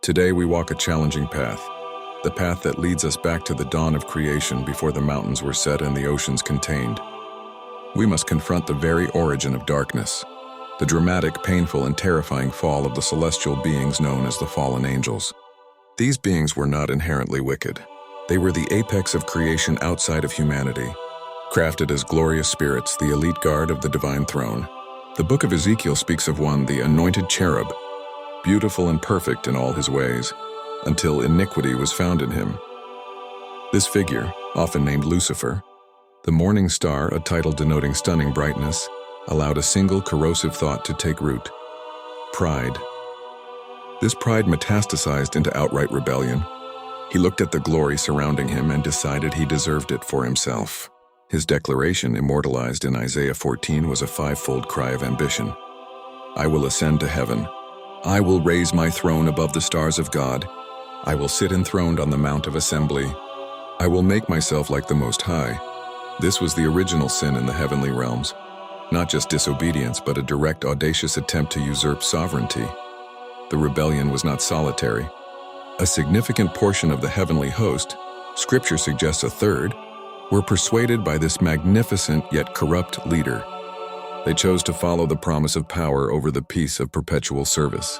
Today we walk a challenging path, the path that leads us back to the dawn of creation before the mountains were set and the oceans contained. We must confront the very origin of darkness, the dramatic, painful, and terrifying fall of the celestial beings known as the fallen angels. These beings were not inherently wicked. They were the apex of creation outside of humanity, crafted as glorious spirits, the elite guard of the divine throne. The book of Ezekiel speaks of one, the anointed cherub, beautiful and perfect in all his ways, until iniquity was found in him. This figure, often named Lucifer, the morning star, a title denoting stunning brightness, allowed a single corrosive thought to take root: pride. This pride metastasized into outright rebellion. He looked at the glory surrounding him and decided he deserved it for himself. His declaration, immortalized in Isaiah 14, was a five-fold cry of ambition. I will ascend to heaven. I will raise my throne above the stars of God. I will sit enthroned on the Mount of Assembly. I will make myself like the Most High. This was the original sin in the heavenly realms. Not just disobedience, but a direct, audacious attempt to usurp sovereignty. The rebellion was not solitary. A significant portion of the heavenly host, Scripture suggests a third, were persuaded by this magnificent yet corrupt leader. They chose to follow the promise of power over the peace of perpetual service.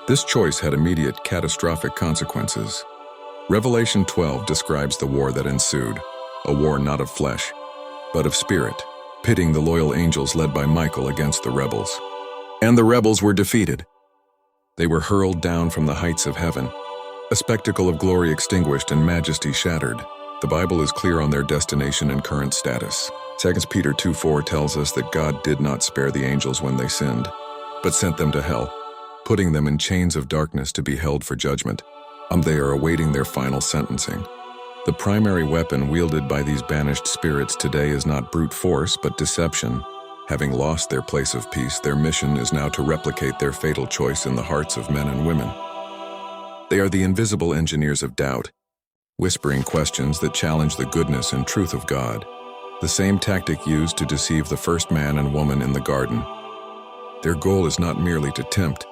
This choice had immediate, catastrophic consequences. Revelation 12 describes the war that ensued, a war not of flesh, but of spirit, pitting the loyal angels led by Michael against the rebels. And the rebels were defeated. They were hurled down from the heights of heaven, a spectacle of glory extinguished and majesty shattered. The Bible is clear on their destination and current status. 2 Peter 2:4 tells us that God did not spare the angels when they sinned, but sent them to hell, putting them in chains of darkness to be held for judgment. They are awaiting their final sentencing. The primary weapon wielded by these banished spirits today is not brute force, but deception. Having lost their place of peace, their mission is now to replicate their fatal choice in the hearts of men and women. They are the invisible engineers of doubt, whispering questions that challenge the goodness and truth of God, the same tactic used to deceive the first man and woman in the garden. Their goal is not merely to tempt,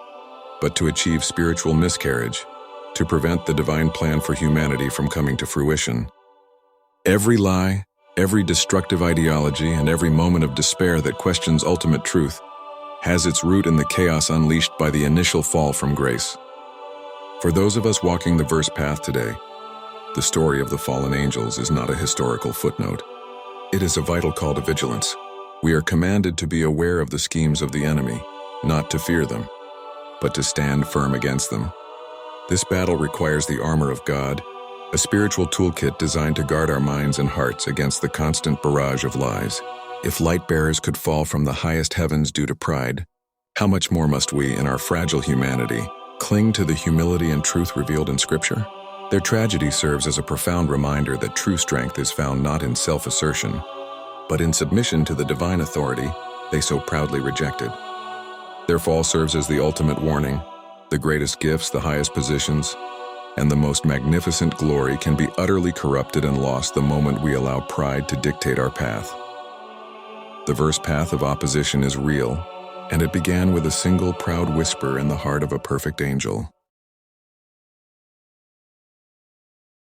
but to achieve spiritual miscarriage, to prevent the divine plan for humanity from coming to fruition. Every lie, every destructive ideology, and every moment of despair that questions ultimate truth has its root in the chaos unleashed by the initial fall from grace. For those of us walking the verse path today, the story of the fallen angels is not a historical footnote. It is a vital call to vigilance. We are commanded to be aware of the schemes of the enemy, not to fear them, but to stand firm against them. This battle requires the armor of God, a spiritual toolkit designed to guard our minds and hearts against the constant barrage of lies. If light bearers could fall from the highest heavens due to pride, how much more must we, in our fragile humanity, cling to the humility and truth revealed in Scripture? Their tragedy serves as a profound reminder that true strength is found not in self-assertion, but in submission to the divine authority they so proudly rejected. Their fall serves as the ultimate warning. The greatest gifts, the highest positions, and the most magnificent glory can be utterly corrupted and lost the moment we allow pride to dictate our path. The verse path of opposition is real, and it began with a single proud whisper in the heart of a perfect angel.